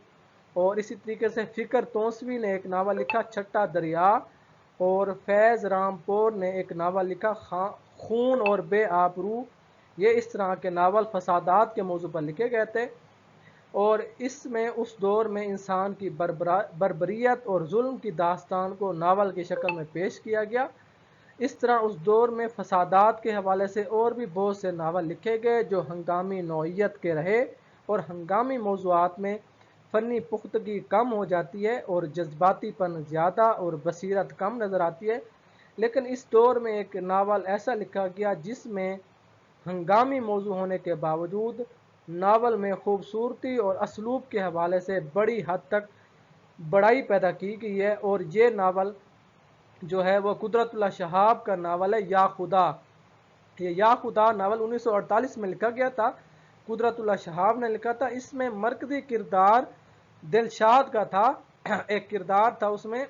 اور اسی طریقے سے فکر توسوی نے ایک ناول لکھا چھٹا دریا، اور فیض رامپور نے ایک ناول لکھا خون اور بے آبرو۔ یہ اس طرح کے ناول فسادات کے موضوع پر لکھے گئے تھے، اور اس میں اس دور میں انسان کی بربریت اور ظلم کی داستان کو ناول کی شکل میں پیش کیا گیا۔ اس طرح اس دور میں فسادات کے حوالے سے اور بھی بہت سے ناول لکھے گئے جو ہنگامی نوعیت کے رہے، اور ہنگامی موضوعات میں فنی پختگی کم ہو جاتی ہے اور جذباتی پن زیادہ اور بصیرت کم نظر آتی ہے۔ لیکن اس دور میں ایک ناول ایسا لکھا گیا جس میں ہنگامی موضوع ہونے کے باوجود ناول میں خوبصورتی اور اسلوب کے حوالے سے بڑی حد تک بڑائی پیدا کی گئی ہے، اور یہ ناول جو ہے وہ قدرت اللہ شہاب کا ناول ہے یا خدا۔ یہ یا خدا ناول 1948 میں لکھا گیا تھا، قدرت اللہ شہاب نے لکھا تھا۔ اس میں مرکزی کردار دلشاد کا تھا، ایک کردار تھا اس میں،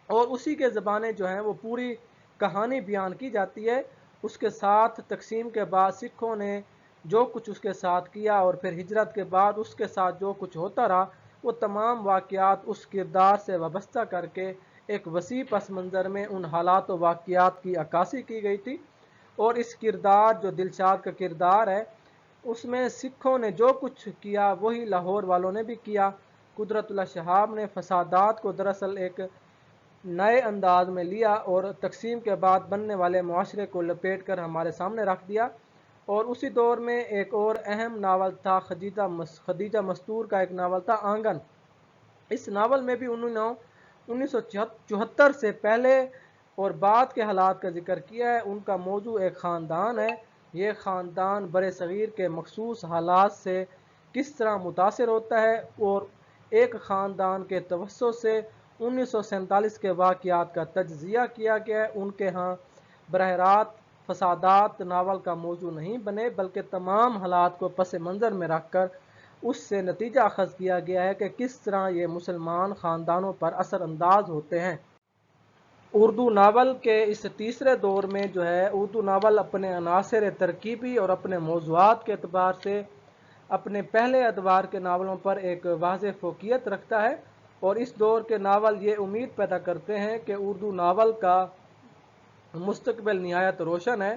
اور اسی کے زبانیں جو ہیں وہ پوری کہانی بیان کی جاتی ہے۔ اس کے ساتھ تقسیم کے بعد سکھوں نے جو کچھ اس کے ساتھ کیا، اور پھر ہجرت کے بعد اس کے ساتھ جو کچھ ہوتا رہا، وہ تمام واقعات اس کردار سے وابستہ کر کے ایک وسیع پس منظر میں ان حالات و واقعات کی عکاسی کی گئی تھی۔ اور اس کردار جو دلشاد کا کردار ہے، اس میں سکھوں نے جو کچھ کیا وہی لاہور والوں نے بھی کیا۔ قدرت اللہ شہاب نے فسادات کو دراصل ایک نئے انداز میں لیا اور تقسیم کے بعد بننے والے معاشرے کو لپیٹ کر ہمارے سامنے رکھ دیا۔ اور اسی دور میں ایک اور اہم ناول تھا خدیجہ مستور کا ایک ناول تھا آنگن۔ اس ناول میں بھی انہوں نے 1974 سے پہلے اور بعد کے حالات کا ذکر کیا ہے۔ ان کا موضوع ایک خاندان ہے، یہ خاندان برِ صغیر کے مخصوص حالات سے کس طرح متاثر ہوتا ہے، اور ایک خاندان کے توسط سے 1947 کے واقعات کا تجزیہ کیا گیا ہے۔ ان کے ہاں براہ راست فسادات ناول کا موضوع نہیں بنے، بلکہ تمام حالات کو پس منظر میں رکھ کر اس سے نتیجہ اخذ کیا گیا ہے کہ کس طرح یہ مسلمان خاندانوں پر اثر انداز ہوتے ہیں۔ اردو ناول کے اس تیسرے دور میں جو ہے اردو ناول اپنے عناصر ترکیبی اور اپنے موضوعات کے اعتبار سے اپنے پہلے ادوار کے ناولوں پر ایک واضح فوقیت رکھتا ہے، اور اس دور کے ناول یہ امید پیدا کرتے ہیں کہ اردو ناول کا مستقبل نہایت روشن ہے۔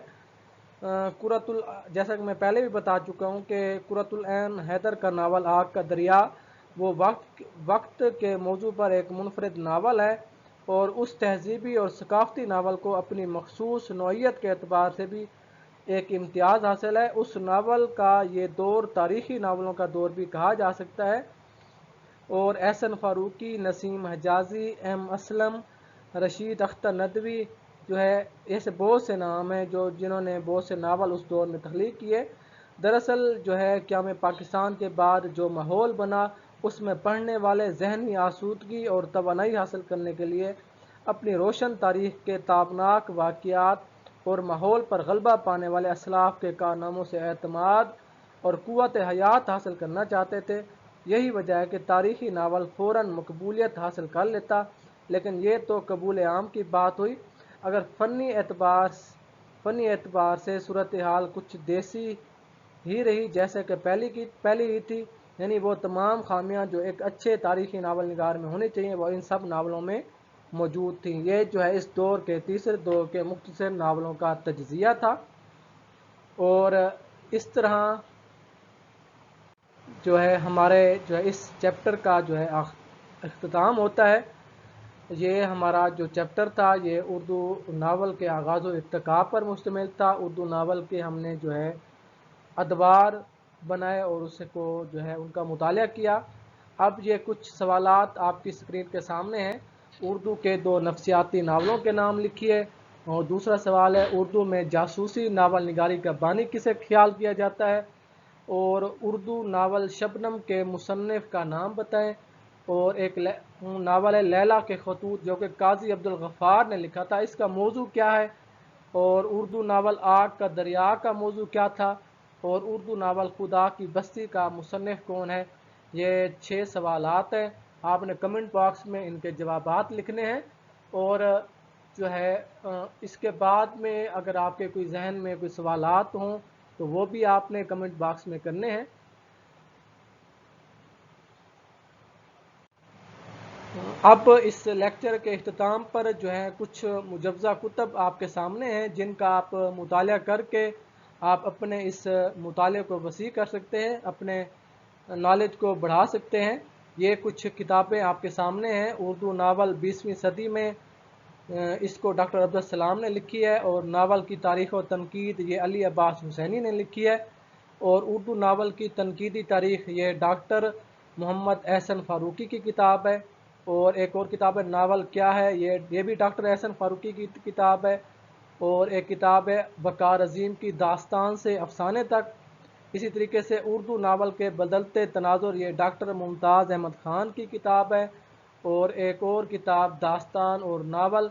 جیسا کہ میں پہلے بھی بتا چکا ہوں کہ قرۃ العین حیدر کا ناول آگ کا دریا وہ وقت کے موضوع پر ایک منفرد ناول ہے، اور اس تہذیبی اور ثقافتی ناول کو اپنی مخصوص نوعیت کے اعتبار سے بھی ایک امتیاز حاصل ہے۔ اس ناول کا یہ دور تاریخی ناولوں کا دور بھی کہا جا سکتا ہے، اور احسن فاروقی، نسیم حجازی، ایم اسلم، رشید اختر ندوی جو ہے، ایسے بہت سے نام ہیں جنہوں نے بہت سے ناول اس دور میں تخلیق کیے۔ دراصل جو ہے قیام پاکستان کے بعد جو ماحول بنا، اس میں پڑھنے والے ذہنی آسودگی اور توانائی حاصل کرنے کے لیے اپنی روشن تاریخ کے تابناک واقعات اور ماحول پر غلبہ پانے والے اسلاف کے کارناموں سے اعتماد اور قوت حیات حاصل کرنا چاہتے تھے۔ یہی وجہ ہے کہ تاریخی ناول فوراً مقبولیت حاصل کر لیتا، لیکن یہ تو قبول عام کی بات ہوئی۔ اگر فنی اعتبار سے صورتحال کچھ دیسی ہی رہی جیسے کہ پہلی ہی تھی، یعنی وہ تمام خامیاں جو ایک اچھے تاریخی ناول نگار میں ہونی چاہیے وہ ان سب ناولوں میں موجود تھیں۔ یہ جو ہے اس دور کے تیسرے دور کے مختصر ناولوں کا تجزیہ تھا، اور اس طرح جو ہے ہمارے جو ہے اس چیپٹر کا جو ہے اختتام ہوتا ہے۔ یہ ہمارا جو چیپٹر تھا یہ اردو ناول کے آغاز و ارتقاء پر مشتمل تھا۔ اردو ناول کے ہم نے جو ہے ادوار بنائے اور اس کو جو ہے ان کا مطالعہ کیا۔ اب یہ کچھ سوالات آپ کی اسکرین کے سامنے ہیں۔ اردو کے 2 نفسیاتی ناولوں کے نام لکھیے، اور دوسرا سوال ہے اردو میں جاسوسی ناول نگاری کا بانی کسے خیال کیا جاتا ہے، اور اردو ناول شبنم کے مصنف کا نام بتائیں، اور ایک ناول ہے لیلا کے خطوط جو کہ قاضی عبدالغفار نے لکھا تھا، اس کا موضوع کیا ہے، اور اردو ناول آگ کا دریا کا موضوع کیا تھا، اور اردو ناول خدا کی بستی کا مصنف کون ہے۔ یہ 6 سوالات ہیں، آپ نے کمنٹ باکس میں ان کے جوابات لکھنے ہیں، اور جو ہے اس کے بعد میں اگر آپ کے کوئی ذہن میں کوئی سوالات ہوں تو وہ بھی آپ نے کمنٹ باکس میں کرنے ہیں۔ اب اس لیکچر کے اختتام پر جو ہے کچھ مجوزہ کتب آپ کے سامنے ہیں جن کا آپ مطالعہ کر کے آپ اپنے اس مطالعے کو وسیع کر سکتے ہیں، اپنے نالج کو بڑھا سکتے ہیں۔ یہ کچھ کتابیں آپ کے سامنے ہیں۔ اردو ناول 20ویں صدی میں، اس کو ڈاکٹر عبدالسلام نے لکھی ہے، اور ناول کی تاریخ و تنقید یہ علی عباس حسینی نے لکھی ہے، اور اردو ناول کی تنقیدی تاریخ یہ ڈاکٹر محمد احسن فاروقی کی کتاب ہے، اور ایک اور کتاب ہے ناول کیا ہے، یہ بھی ڈاکٹر احسن فاروقی کی کتاب ہے، اور ایک کتاب ہے وقار عظیم کی داستان سے افسانے تک۔ اسی طریقے سے اردو ناول کے بدلتے تناظر یہ ڈاکٹر ممتاز احمد خان کی کتاب ہے، اور ایک اور کتاب داستان اور ناول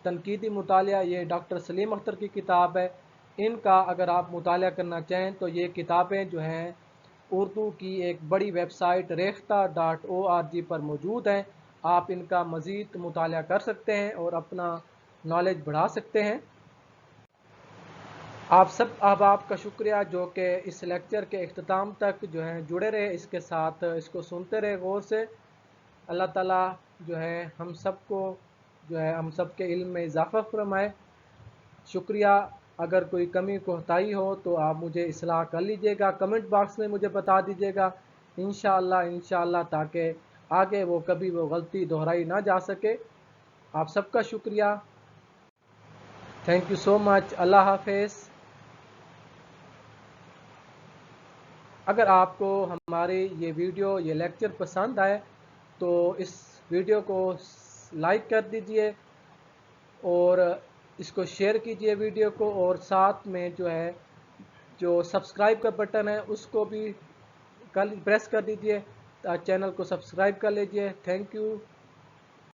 تنقیدی مطالعہ یہ ڈاکٹر سلیم اختر کی کتاب ہے۔ ان کا اگر آپ مطالعہ کرنا چاہیں تو یہ کتابیں جو ہیں اردو کی ایک بڑی ویب سائٹ ریختہ.org پر موجود ہیں، آپ ان کا مزید مطالعہ کر سکتے ہیں اور اپنا نالج بڑھا سکتے ہیں۔ آپ سب احباب کا شکریہ جو کہ اس لیکچر کے اختتام تک جو ہے جڑے رہے، اس کے ساتھ اس کو سنتے رہے غور سے۔ اللہ تعالیٰ جو ہے ہم سب کو جو ہے ہم سب کے علم میں اضافہ فرمائے۔ شکریہ۔ اگر کوئی کمی کوتاہی ہو تو آپ مجھے اصلاح کر لیجئے گا، کمنٹ باکس میں مجھے بتا دیجئے گا انشاءاللہ، تاکہ آگے وہ کبھی وہ غلطی دہرائی نہ جا سکے۔ آپ سب کا شکریہ۔ تھینک یو سو مچ۔ اللہ حافظ۔ اگر آپ کو ہماری یہ ویڈیو یہ لیکچر پسند آئے تو اس ویڈیو کو لائک کر دیجئے، اور اس کو شیئر کیجئے ویڈیو کو، اور ساتھ میں جو سبسکرائب کا بٹن ہے اس کو بھی پریس کر دیجئے، چینل کو سبسکرائب کر لیجئے۔ Thank you.